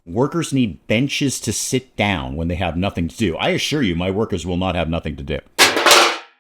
Workers need benches to sit down when they have nothing to do. I assure you, my workers will not have nothing to do.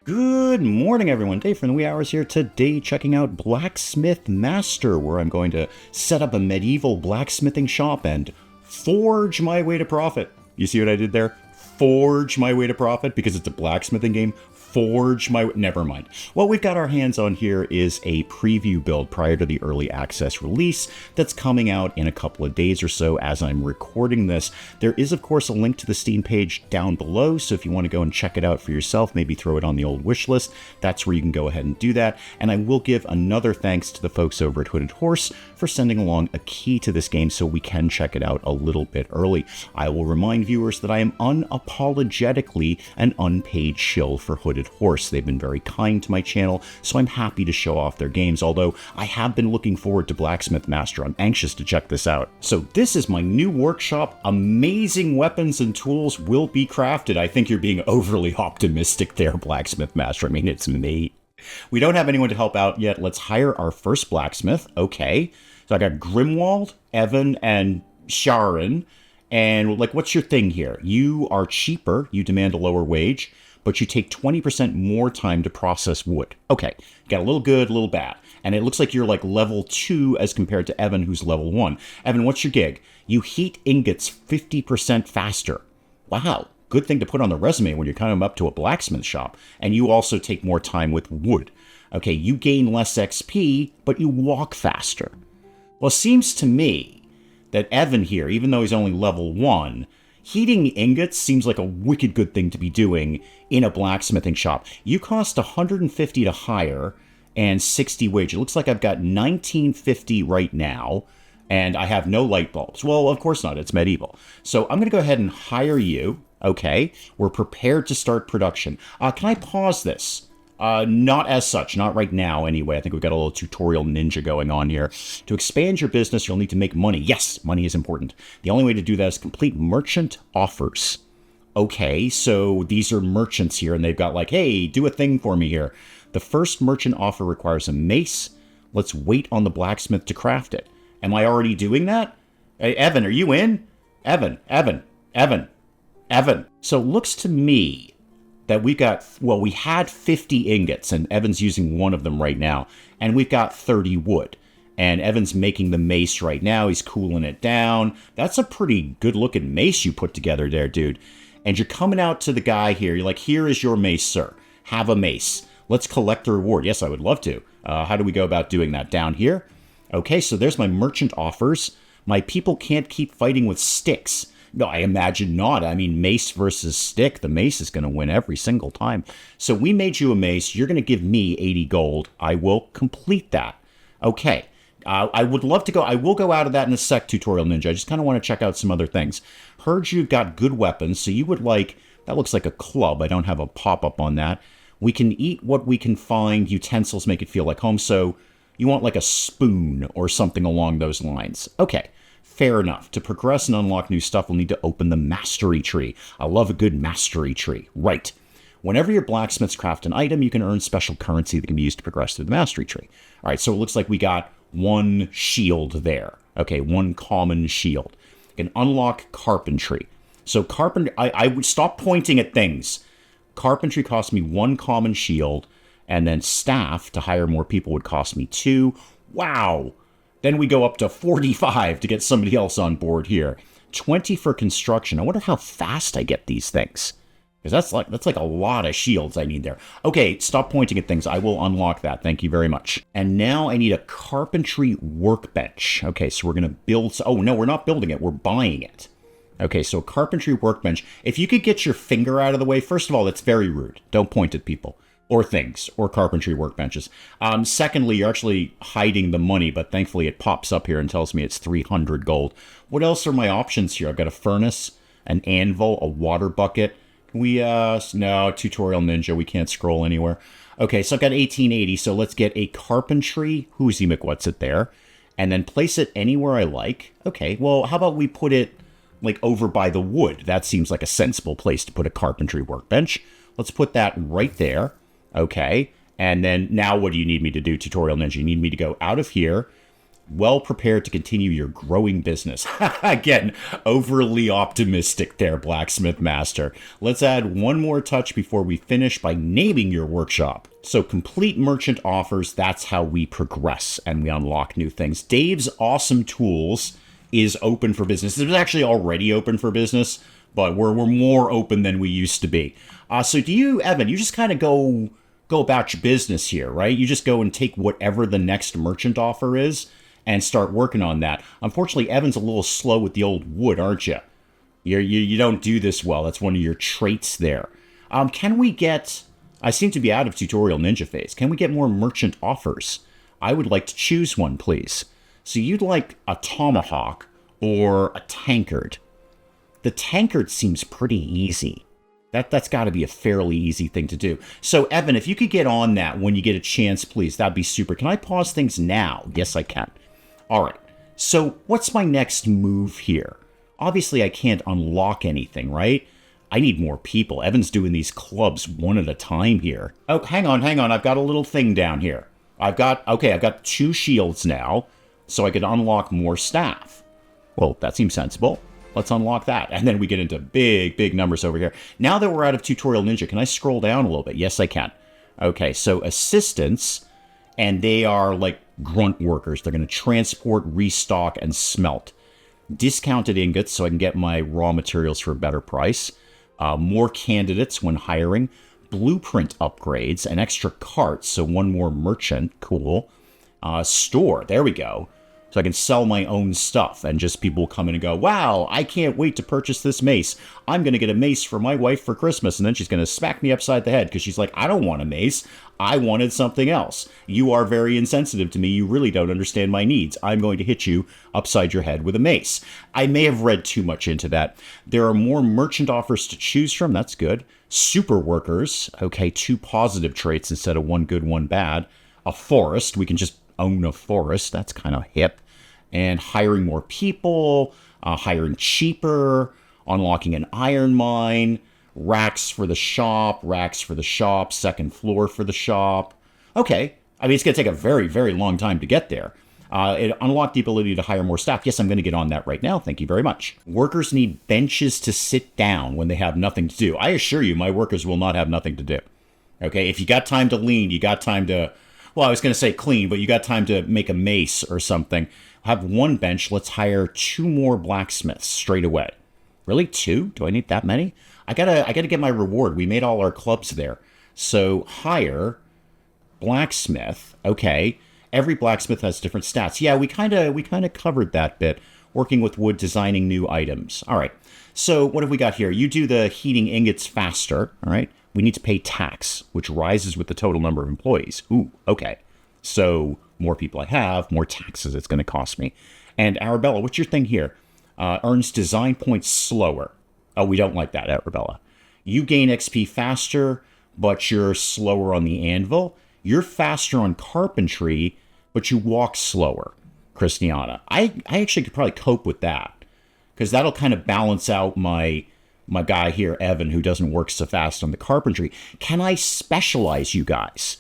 Good morning, everyone. Dave from the wee hours here today, checking out Blacksmith Master, where I'm going to set up a medieval blacksmithing shop and forge my way to profit. You see what I did there? Forge my way to profit, because it's a blacksmithing game. Forge my... Never mind. What we've got our hands on here is a preview build prior to the early access release that's coming out in a couple of days or so as I'm recording this. There is, of course, a link to the Steam page down below, so if you want to go and check it out for yourself, maybe throw it on the old wish list, that's where you can go ahead and do that. And I will give another thanks to the folks over at Hooded Horse for sending along a key to this game so we can check it out a little bit early. I will remind viewers that I am unapologetically an unpaid shill for Hooded Horse. They've been very kind to my channel, so I'm happy to show off their games, although I have been looking forward to Blacksmith Master. I'm anxious to check this out. So this is my new workshop. Amazing weapons and tools will be crafted. I think you're being overly optimistic there, Blacksmith Master. I mean, it's me. We don't have anyone to help out yet. Let's hire our first blacksmith. Okay. So I got Grimwald, Evan, and Sharon. And, like, what's your thing here? You are cheaper. You demand a lower wage, but you take 20% more time to process wood. Okay, got a little good, a little bad. And it looks like you're like level 2 as compared to Evan, who's level 1. Evan, what's your gig? You heat ingots 50% faster. Wow, good thing to put on the resume when you're coming up to a blacksmith shop. And you also take more time with wood. Okay, you gain less XP, but you walk faster. Well, it seems to me that Evan here, even though he's only level 1, heating ingots seems like a wicked good thing to be doing in a blacksmithing shop. You cost $150 to hire and $60 wage. It looks like I've got $19.50 right now, and I have no light bulbs. Well, of course not. It's medieval. So I'm going to go ahead and hire you. Okay, we're prepared to start production. Can I pause this? Not as such, not right now anyway. I think we've got a little tutorial ninja going on here. To expand your business, you'll need to make money. Yes, money is important. The only way to do that is complete merchant offers. Okay, so these are merchants here, and they've got like, hey, do a thing for me here. The first merchant offer requires a mace. Let's wait on the blacksmith to craft it. Am I already doing that? Hey, Evan, are you in? Evan. So it looks to me that we've got, well, we had 50 ingots, and Evan's using one of them right now, and we've got 30 wood. And Evan's making the mace right now. He's cooling it down. That's a pretty good-looking mace you put together there, dude. And you're coming out to the guy here. You're like, here is your mace, sir. Have a mace. Let's collect the reward. Yes, I would love to. How do we go about doing that? Down here? Okay, so there's my merchant offers. My people can't keep fighting with sticks. No, I imagine not. I mean, mace versus stick. The mace is going to win every single time. So we made you a mace. You're going to give me 80 gold. I will complete that. Okay. I would love to go. I will go out of that in a sec, Tutorial Ninja. I just kind of want to check out some other things. Heard you've got good weapons, so you would like... That looks like a club. I don't have a pop-up on that. We can eat what we can find. Utensils make it feel like home, so you want like a spoon or something along those lines. Okay. Fair enough. To progress and unlock new stuff, we'll need to open the mastery tree. I love a good mastery tree. Right. Whenever your blacksmiths craft an item, you can earn special currency that can be used to progress through the mastery tree. All right, so it looks like we got one shield there. Okay, one common shield. You can unlock carpentry. So carpentry, I would stop pointing at things. Carpentry cost me one common shield, and then staff to hire more people would cost me 2. Wow. Then we go up to 45 to get somebody else on board here. 20 for construction. I wonder how fast I get these things. Because that's like a lot of shields I need there. Okay, stop pointing at things. I will unlock that. Thank you very much. And now I need a carpentry workbench. Okay, so we're going to build... Oh, no, we're not building it. We're buying it. Okay, so carpentry workbench. If you could get your finger out of the way, first of all, that's very rude. Don't point at people. Or things, or carpentry workbenches. Secondly, you're actually hiding the money, but thankfully it pops up here and tells me it's 300 gold. What else are my options here? I've got a furnace, an anvil, a water bucket. No, Tutorial Ninja, we can't scroll anywhere. Okay, so I've got 1880, so let's get a carpentry, whoosy what's it there, and then place it anywhere I like. Okay, well, how about we put it, like, over by the wood? That seems like a sensible place to put a carpentry workbench. Let's put that right there. Okay, and then now what do you need me to do, Tutorial Ninja? You need me to go out of here, well prepared to continue your growing business. Again, overly optimistic there, Blacksmith Master. Let's add one more touch before we finish by naming your workshop. So complete merchant offers, that's how we progress and we unlock new things. Dave's Awesome Tools is open for business. It was actually already open for business, but we're more open than we used to be. So do you, Evan, you just kind of go about your business here, right? You just go and take whatever the next merchant offer is and start working on that. Unfortunately, Evan's a little slow with the old wood, aren't you? You don't do this well. That's one of your traits there. Can we get... I seem to be out of tutorial ninja phase. Can we get more merchant offers? I would like to choose one, please. So you'd like a tomahawk or a tankard. The tankard seems pretty easy. That's got to be a fairly easy thing to do. So, Evan, if you could get on that when you get a chance, please, that'd be super. Can I pause things now? Yes, I can. All right. So, what's my next move here? Obviously, I can't unlock anything, right? I need more people. Evan's doing these clubs one at a time here. Oh, hang on. I've got a little thing down here. I've got 2 shields now, so I could unlock more staff. Well, that seems sensible. Let's unlock that. And then we get into big numbers over here. Now that we're out of Tutorial Ninja, can I scroll down a little bit? Yes, I can. Okay, so assistants, and they are like grunt workers. They're going to transport, restock, and smelt. Discounted ingots, so I can get my raw materials for a better price. More candidates when hiring. Blueprint upgrades, an extra cart, so one more merchant. Cool. Store, there we go. So I can sell my own stuff, and just people come in and go, wow, I can't wait to purchase this mace. I'm going to get a mace for my wife for Christmas, and then she's going to smack me upside the head because she's like, I don't want a mace. I wanted something else. You are very insensitive to me. You really don't understand my needs. I'm going to hit you upside your head with a mace. I may have read too much into that. There are more merchant offers to choose from. That's good. Super workers. Okay, 2 positive traits instead of 1 good, 1 bad. A forest. We can just own a forest. That's kind of hip. And hiring more people, hiring cheaper, unlocking an iron mine, racks for the shop, second floor for the shop. Okay. I mean, it's going to take a very, very long time to get there. It unlocked the ability to hire more staff. Yes, I'm going to get on that right now. Thank you very much. Workers need benches to sit down when they have nothing to do. I assure you, my workers will not have nothing to do. Okay. If you got time to lean, you got time to... Well, I was going to say clean, but you got time to make a mace or something. Have 1 bench. Let's hire 2 more blacksmiths straight away. Really? 2? Do I need that many? I gotta get my reward. We made all our clubs there. So hire blacksmith. Okay. Every blacksmith has different stats. Yeah, we kind of covered that bit. Working with wood, designing new items. All right. So what have we got here? You do the heating ingots faster. All right. We need to pay tax, which rises with the total number of employees. Ooh, okay. So more people I have, more taxes it's going to cost me. And Arabella, what's your thing here? Earns design points slower. Oh, we don't like that, Arabella. You gain XP faster, but you're slower on the anvil. You're faster on carpentry, but you walk slower, Christiana. I actually could probably cope with that, because that'll kind of balance out my guy here, Evan, who doesn't work so fast on the carpentry. Can I specialize you guys?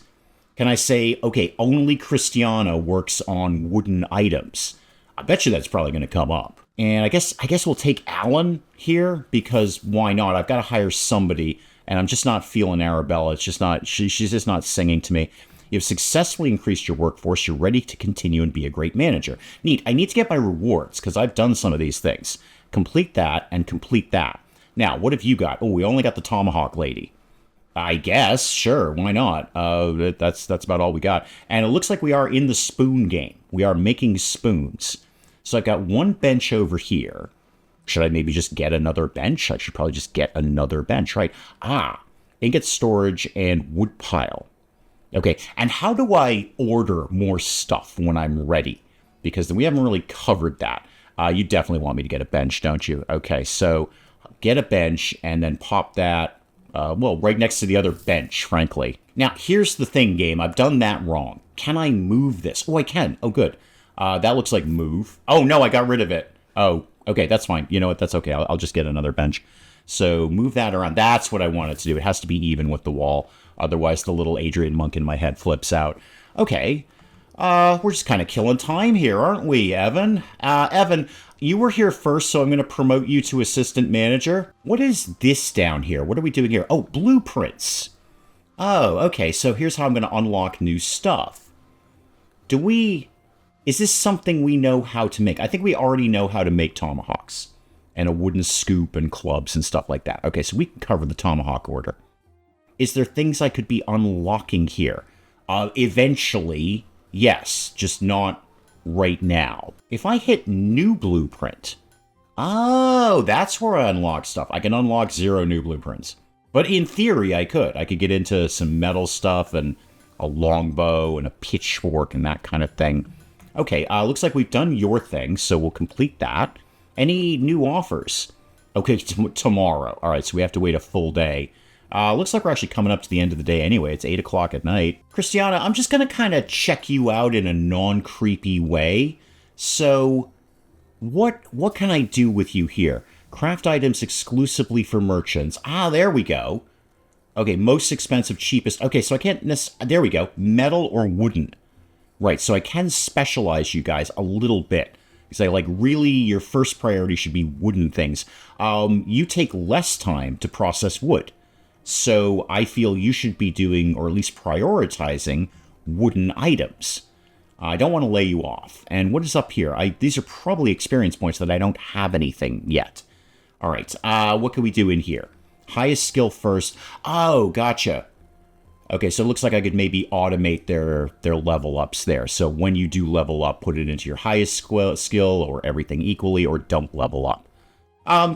Can I say, okay, only Christiana works on wooden items? I bet you that's probably going to come up. And I guess we'll take Alan here, because why not? I've got to hire somebody, and I'm just not feeling Arabella. It's just not, she's just not singing to me. You've successfully increased your workforce. You're ready to continue and be a great manager. Neat. I need to get my rewards, because I've done some of these things. Complete that and complete that. Now, what have you got? Oh, we only got the tomahawk lady. I guess, sure, why not? That's about all we got. And it looks like we are in the spoon game. We are making spoons. So I've got 1 bench over here. Should I maybe just get another bench? I should probably just get another bench, right? Ingot storage and wood pile. Okay, and how do I order more stuff when I'm ready? Because we haven't really covered that. You definitely want me to get a bench, don't you? Okay, so get a bench and then pop that, right next to the other bench, frankly. Now, here's the thing, game. I've done that wrong. Can I move this? Oh, I can. Oh, good. That looks like move. Oh, no, I got rid of it. Oh, okay, that's fine. You know what? That's okay. I'll just get another bench. So move that around. That's what I want it to do. It has to be even with the wall. Otherwise, the little Adrian monk in my head flips out. Okay. We're just kind of killing time here, aren't we, Evan? Evan, you were here first, so I'm going to promote you to assistant manager. What is this down here? What are we doing here? Oh, blueprints. Oh, okay, so here's how I'm going to unlock new stuff. Is this something we know how to make? I think we already know how to make tomahawks and a wooden scoop and clubs and stuff like that. Okay, so we can cover the tomahawk order. Is there things I could be unlocking here? Eventually, yes, just not right now. If I hit new blueprint, oh, that's where I unlock stuff. I can unlock 0 new blueprints. But in theory, I could. I could get into some metal stuff and a longbow and a pitchfork and that kind of thing. Okay, looks like we've done your thing, so we'll complete that. Any new offers? Okay, tomorrow. All right, so we have to wait a full day. Looks like we're actually coming up to the end of the day anyway. It's 8 o'clock at night. Christiana, I'm just going to kind of check you out in a non-creepy way. So, what can I do with you here? Craft items exclusively for merchants. Ah, there we go. Okay, most expensive, cheapest. Okay, so I can't there we go. Metal or wooden. Right, so I can specialize you guys a little bit. Because really, your first priority should be wooden things. You take less time to process wood. So I feel you should be doing, or at least prioritizing, wooden items. I don't want to lay you off. And what is up here? These are probably experience points that I don't have anything yet. All right, what can we do in here? Highest skill first. Oh, gotcha. Okay, so it looks like I could maybe automate their level ups there. So when you do level up, put it into your highest skill or everything equally, or don't level up.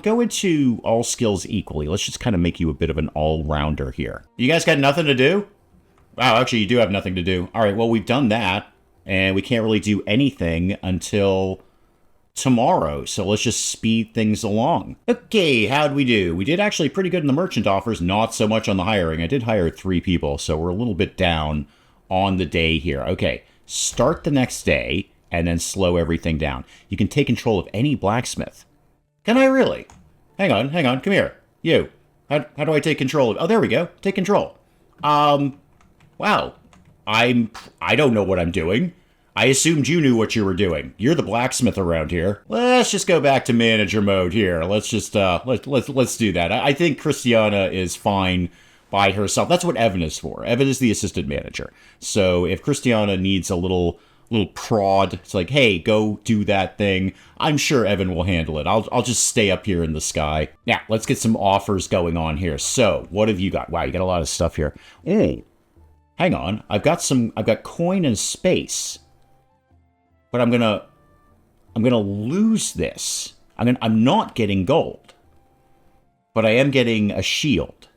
Go into all skills equally. Let's just kind of make you a bit of an all-rounder here. You guys got nothing to do? Wow, actually, you do have nothing to do. All right, well, we've done that, and we can't really do anything until tomorrow, so let's just speed things along. Okay, how'd we do? We did actually pretty good in the merchant offers, not so much on the hiring. I did hire 3 people, so we're a little bit down on the day here. Okay, start the next day, and then slow everything down. You can take control of any blacksmith. Can I really? Hang on, come here. You. How do I take control of... Oh, there we go. Take control. Wow. I don't know what I'm doing. I assumed you knew what you were doing. You're the blacksmith around here. Let's just go back to manager mode here. Let's just, let's do that. I think Christiana is fine by herself. That's what Evan is for. Evan is the assistant manager. So if Christiana needs a little prod, it's like, hey, go do that thing. I'm sure Evan will handle it. I'll just stay up here in the sky. Now, let's get some offers going on here. So, what have you got? Wow, you got a lot of stuff here. Hey, hang on. I've got coin and space. But I'm gonna lose this. I'm not getting gold. But I am getting a shield.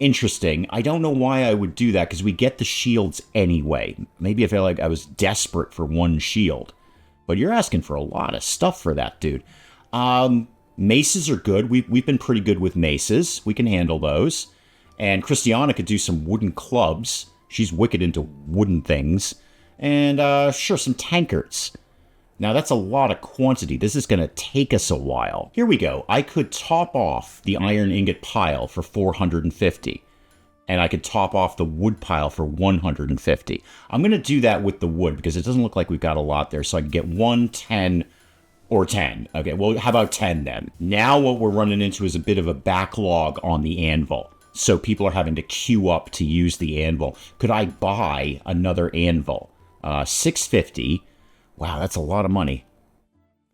Interesting. I don't know why I would do that, because we get the shields anyway. Maybe I felt like I was desperate for one shield. But you're asking for a lot of stuff for that, dude. Maces are good. We've been pretty good with maces. We can handle those. And Christiana could do some wooden clubs. She's wicked into wooden things. And, sure, some tankards. Now, that's a lot of quantity. This is going to take us a while. Here we go. I could top off the iron ingot pile for 450. And I could top off the wood pile for 150. I'm going to do that with the wood, because it doesn't look like we've got a lot there. So I can get 1, 10, or 10. Okay, well, how about 10 then? Now what we're running into is a bit of a backlog on the anvil. So people are having to queue up to use the anvil. Could I buy another anvil? 650. Wow, that's a lot of money.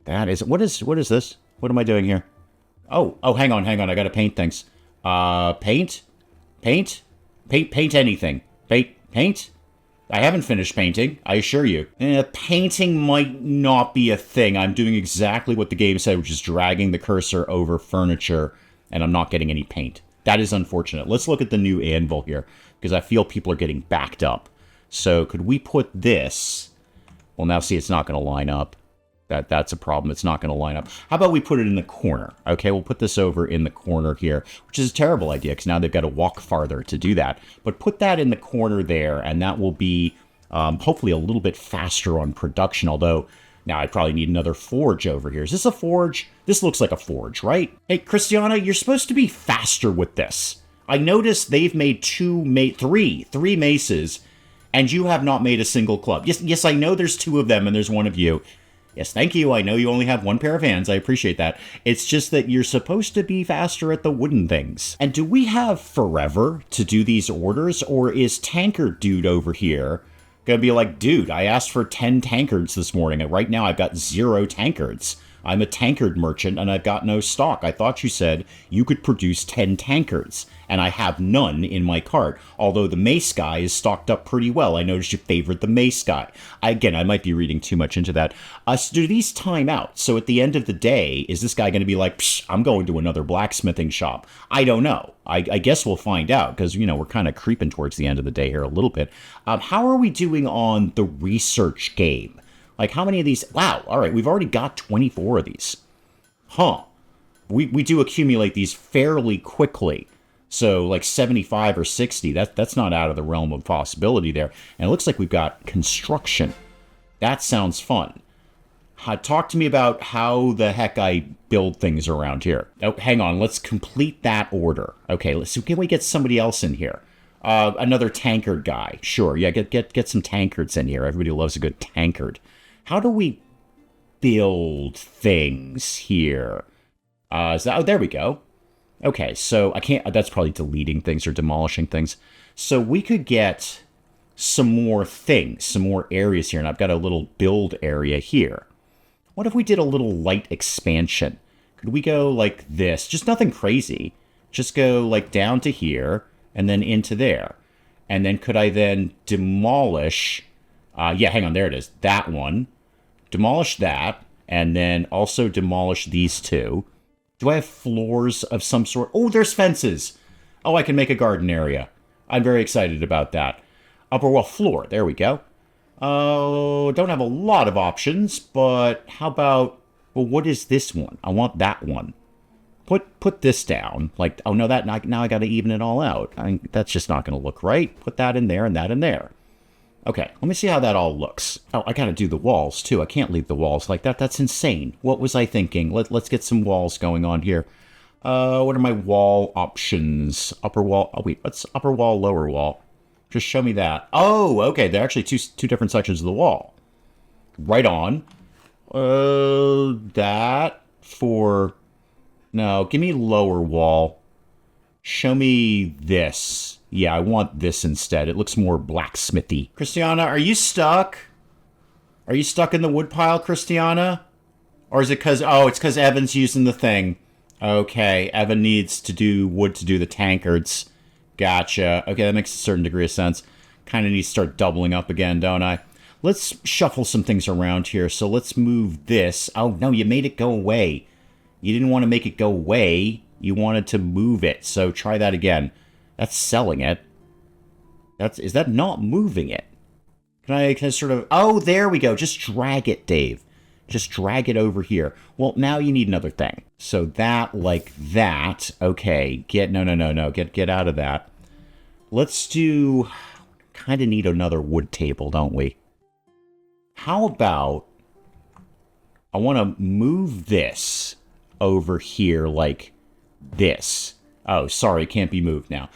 That is... What is this? What am I doing here? Oh, hang on. I gotta paint things. Paint? Paint anything. Paint? I haven't finished painting, I assure you. Painting might not be a thing. I'm doing exactly what the game said, which is dragging the cursor over furniture, and I'm not getting any paint. That is unfortunate. Let's look at the new anvil here, because I feel people are getting backed up. So could we put this... Well, now see, it's not going to line up. That's a problem. It's not going to line up. How about we put it in the corner? Okay, we'll put this over in the corner here, which is a terrible idea, because now they've got to walk farther to do that. But put that in the corner there, and that will be hopefully a little bit faster on production, although now I probably need another forge over here. Is this a forge? This looks like a forge, right? Hey, Christiana, you're supposed to be faster with this. I noticed they've made three maces, And you have not made a single club. Yes, I know there's 2 of them and there's 1 of you. Yes, thank you. I know you only have 1 pair of hands. I appreciate that. It's just that you're supposed to be faster at the wooden things. And do we have forever to do these orders? Or is Tankard Dude over here gonna be like, dude, I asked for 10 tankards this morning, and right now I've got 0 tankards. I'm a tankard merchant, and I've got no stock. I thought you said you could produce 10 tankards, and I have none in my cart, although the mace guy is stocked up pretty well. I noticed you favored the mace guy. Again, I might be reading too much into that. So do these time out? So at the end of the day, is this guy going to be like, psh, I'm going to another blacksmithing shop? I don't know. I guess we'll find out, because, you know, we're kind of creeping towards the end of the day here a little bit. How are we doing on the research game? Like, how many of these? Wow, all right, we've already got 24 of these. Huh. We do accumulate these fairly quickly. So, like 75 or 60, that's not out of the realm of possibility there. And it looks like we've got construction. That sounds fun. Talk to me about how the heck I build things around here. Oh, hang on, let's complete that order. Okay, let's see, can we get somebody else in here? Another tankard guy. Sure, yeah, get some tankards in here. Everybody loves a good tankard. How do we build things here? Oh, there we go. Okay, so I can't, that's probably deleting things or demolishing things. So we could get some more things, some more areas here, and I've got a little build area here. What if we did a little light expansion? Could we go like this? Just nothing crazy. Just go like down to here and then into there. And then could I then demolish, yeah, hang on, there it is, that one. Demolish that, and then also demolish these 2. Do I have floors of some sort? Oh, there's fences. Oh, I can make a garden area. I'm very excited about that. Upper wall floor. There we go. Oh, don't have a lot of options, but how about, well, what is this one? I want that one. Put this down. Like, oh no, now I got to even it all out. That's just not going to look right. Put that in there and that in there. Okay, let me see how that all looks. Oh, I gotta do the walls, too. I can't leave the walls like that. That's insane. What was I thinking? Let's get some walls going on here. What are my wall options? Upper wall. Oh, wait, what's upper wall, lower wall? Just show me that. Oh, okay, they're actually two different sections of the wall. Right on. That for... No, give me lower wall. Show me this. Yeah, I want this instead. It looks more blacksmithy. Christiana, are you stuck? Are you stuck in the woodpile, Christiana? Or is it because... Oh, it's because Evan's using the thing. Okay, Evan needs to do wood to do the tankards. Gotcha. Okay, that makes a certain degree of sense. Kind of need to start doubling up again, don't I? Let's shuffle some things around here. So let's move this. Oh, no, you made it go away. You didn't want to make it go away. You wanted to move it. So try that again. That's selling it. Is that not moving it? Can I sort of... Oh, there we go. Just drag it, Dave. Just drag it over here. Well, now you need another thing. So that, like that. Okay. No. Get out of that. Let's do... Kind of need another wood table, don't we? How about... I want to move this over here like this. Oh, sorry, can't be moved now.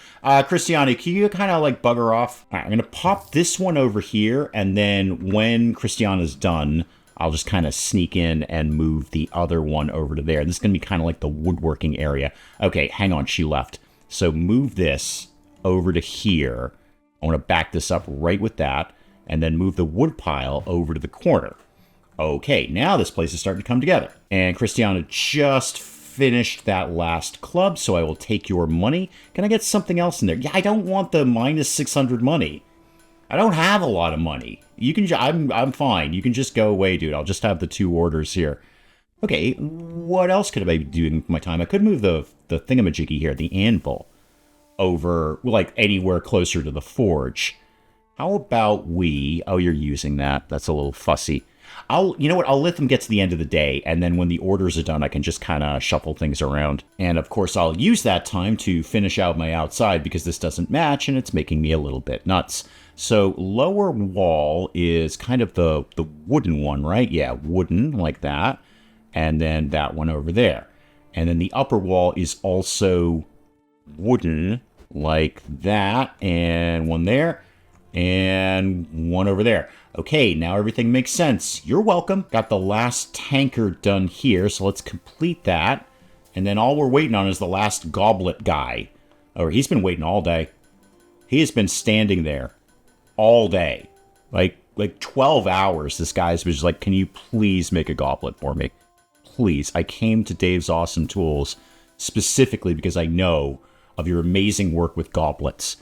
Christiana, can you kind of like bugger off? All right, I'm going to pop this one over here, and then when Christiana's done, I'll just kind of sneak in and move the other one over to there. This is going to be kind of like the woodworking area. Okay, hang on, she left. So move this over to here. I want to back this up right with that, and then move the wood pile over to the corner. Okay, now this place is starting to come together. And Christiana just finished that last club, so I will take your money. Can I get something else in there? Yeah, I don't want the minus 600 money. I don't have a lot of money. You can. I'm fine. You can just go away, dude. I'll just have the 2 orders here. Okay, what else could I be doing with my time? I could move the thingamajiggy here, the anvil, over, like, anywhere closer to the forge. How about we... Oh, you're using that. That's a little fussy. You know what, I'll let them get to the end of the day, and then when the orders are done, I can just kind of shuffle things around. And of course, I'll use that time to finish out my outside, because this doesn't match, and it's making me a little bit nuts. So, lower wall is kind of the wooden one, right? Yeah, wooden, like that. And then that one over there. And then the upper wall is also wooden, like that, and one there. And one over there. Okay, now everything makes sense. You're welcome. Got the last tankard done here, so let's complete that. And then all we're waiting on is the last goblet guy. Oh, he's been waiting all day. He has been standing there all day. Like 12 hours, this guy's been just like, can you please make a goblet for me? Please. I came to Dave's Awesome Tools specifically because I know of your amazing work with goblets.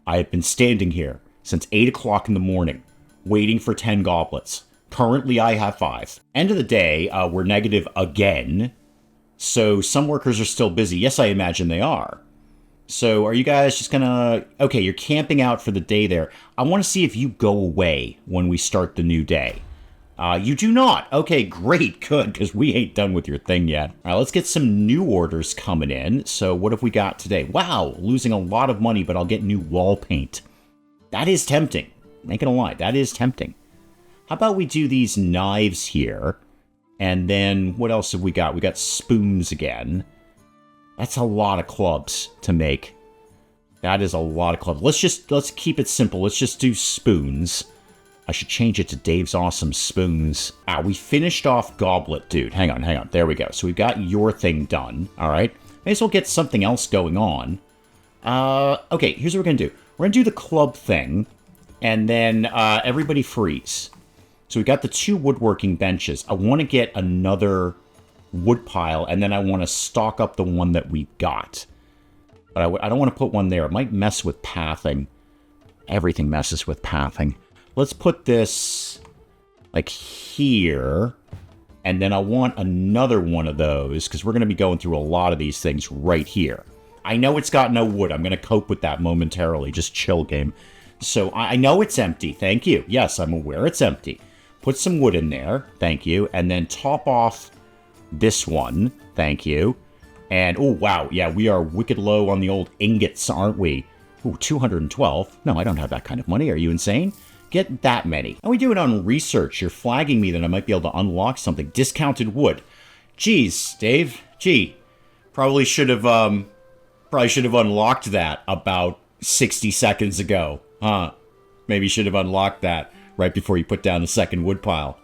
I have been standing here since 8 o'clock in the morning, waiting for 10 goblets. Currently, I have 5. End of the day, we're negative again. So some workers are still busy. Yes, I imagine they are. So are you guys just gonna... Okay, you're camping out for the day there. I want to see if you go away when we start the new day. You do not. Okay, great, good, because we ain't done with your thing yet. All right, let's get some new orders coming in. So what have we got today? Wow, losing a lot of money, but I'll get new wall paint. That is tempting. Ain't gonna lie, that is tempting. How about we do these knives here? And then what else have we got? We got spoons again. That's a lot of clubs to make. That is a lot of clubs. Let's keep it simple. Let's just do spoons. I should change it to Dave's Awesome Spoons. We finished off Goblet, dude. Hang on. There we go. So we've got your thing done. All right. May as well get something else going on. Okay, here's what we're going to do. We're going to do the club thing, and then everybody freeze. So we got the 2 woodworking benches. I want to get another wood pile, and then I want to stock up the one that we got. But I don't want to put one there. It might mess with pathing. Everything messes with pathing. Let's put this like here, and then I want another one of those, because we're going to be going through a lot of these things right here. I know it's got no wood. I'm going to cope with that momentarily. Just chill, game. So I know it's empty. Thank you. Yes, I'm aware it's empty. Put some wood in there. Thank you. And then top off this one. Thank you. And, oh, wow. Yeah, we are wicked low on the old ingots, aren't we? Ooh, 212. No, I don't have that kind of money. Are you insane? Get that many. And we do it on research. You're flagging me that I might be able to unlock something. Discounted wood. Jeez, Dave. Gee. Probably should have unlocked that about 60 seconds ago. Huh. Maybe you should have unlocked that right before you put down the second wood pile.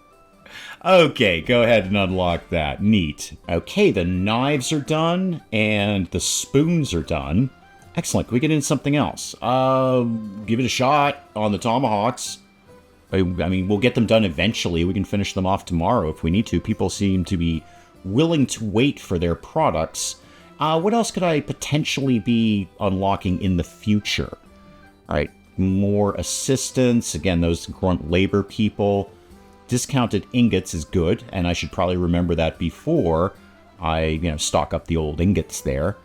Okay, go ahead and unlock that. Neat. Okay, the knives are done, and the spoons are done. Excellent. Can we get in something else? Give it a shot on the tomahawks. I mean, we'll get them done eventually. We can finish them off tomorrow if we need to. People seem to be willing to wait for their products. What else could I potentially be unlocking in the future? All right, more assistance. Again, those grunt labor people. Discounted ingots is good, and I should probably remember that before I, stock up the old ingots there.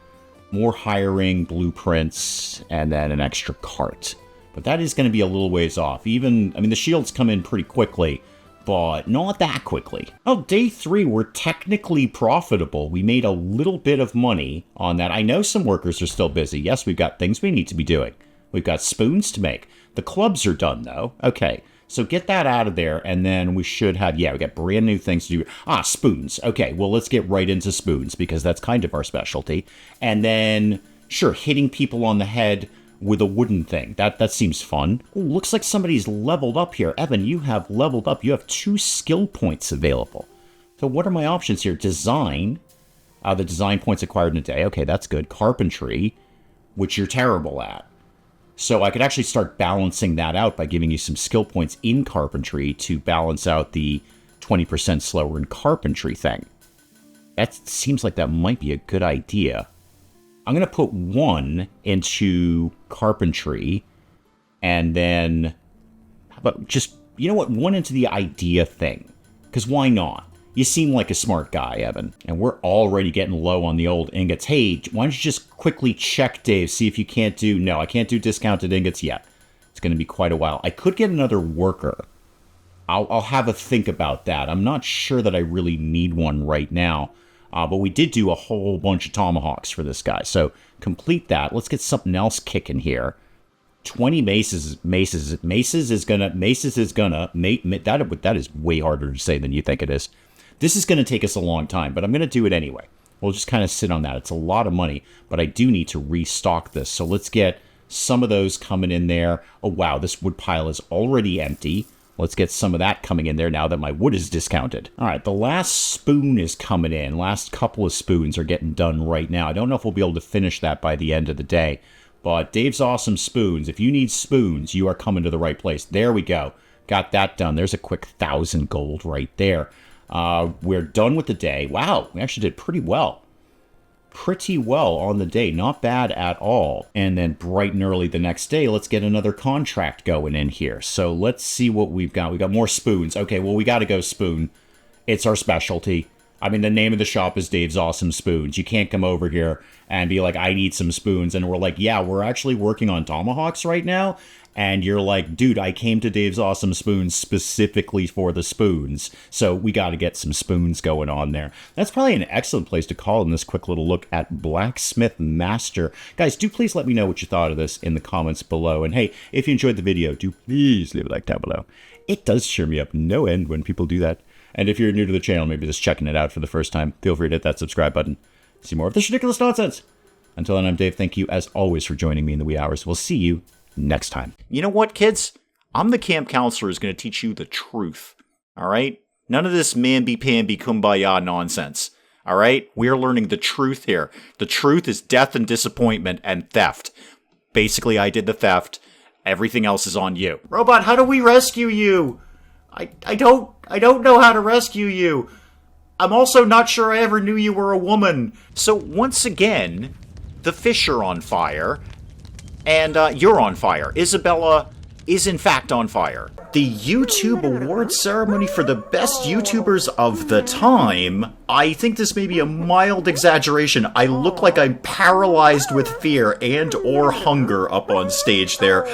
More hiring, blueprints, and then an extra cart. But that is going to be a little ways off. The shields come in pretty quickly, but not that quickly. Oh, day 3, we're technically profitable. We made a little bit of money on that. I know some workers are still busy. Yes, we've got things we need to be doing. We've got spoons to make. The clubs are done, though. Okay, so get that out of there, and then we should have, we got brand new things to do. Spoons. Okay, well, let's get right into spoons, because that's kind of our specialty. And then, sure, hitting people on the head with a wooden thing. That seems fun. Ooh, looks like somebody's leveled up here. Evan, you have leveled up. You have 2 skill points available. So what are my options here? Design. The design points acquired in a day. Okay, that's good. Carpentry, which you're terrible at. So I could actually start balancing that out by giving you some skill points in carpentry to balance out the 20% slower in carpentry thing. That seems like that might be a good idea. I'm going to put 1 into carpentry, and then, how about just, 1 into the idea thing. Because why not? You seem like a smart guy, Evan. And we're already getting low on the old ingots. Hey, why don't you just quickly check, Dave, see if you can't do... No, I can't do discounted ingots yet. It's going to be quite a while. I could get another worker. I'll have a think about that. I'm not sure that I really need one right now. But we did do a whole bunch of tomahawks for this guy. So complete that. Let's get something else kicking here. 20 maces is gonna... That is way harder to say than you think it is. This is going to take us a long time, but I'm going to do it anyway. We'll just kind of sit on that. It's a lot of money, but I do need to restock this. So let's get Some of those coming in there. Oh, wow, this wood pile is already empty. Let's get some of that coming in there now that my wood is discounted. All right, the last spoon is coming in. Last couple of spoons are getting done right now. I don't know if we'll be able to finish that by the end of the day. But Dave's Awesome Spoons. If you need spoons, you are coming to the right place. There we go. Got that done. There's a quick 1,000 gold right there. We're done with the day. Wow, we actually did pretty well. Pretty well on the day. Not bad at all. And then bright and early the next day, let's get another contract going in here. So let's see what we've got. We got more spoons. Okay, well, we got to go spoon. It's our specialty. I mean, the name of the shop is Dave's Awesome Spoons. You can't come over here and be like, I need some spoons. And we're like, yeah, we're actually working on tomahawks right now. And you're like, dude, I came to Dave's Awesome Spoons specifically for the spoons. So we got to get some spoons going on there. That's probably an excellent place to call in this quick little look at Blacksmith Master. Guys, do please let me know what you thought of this in the comments below. And hey, if you enjoyed the video, do please leave a like down below. It does cheer me up no end when people do that. And if you're new to the channel, maybe just checking it out for the first time, feel free to hit that subscribe button. See more of this ridiculous nonsense. Until then, I'm Dave. Thank you, as always, for joining me in the wee hours. We'll see you next time. You know what, kids? I'm the camp counselor who's going to teach you the truth. All right? None of this mamby-pamby kumbaya nonsense. All right? We're learning the truth here. The truth is death and disappointment and theft. Basically, I did the theft. Everything else is on you. Robot, how do we rescue you? I don't know how to rescue you. I'm also not sure I ever knew you were a woman. So once again, the fish are on fire, and you're on fire. Isabella is in fact on fire. The YouTube award ceremony for the best YouTubers of the time. I think this may be a mild exaggeration. I look like I'm paralyzed with fear and or hunger up on stage there.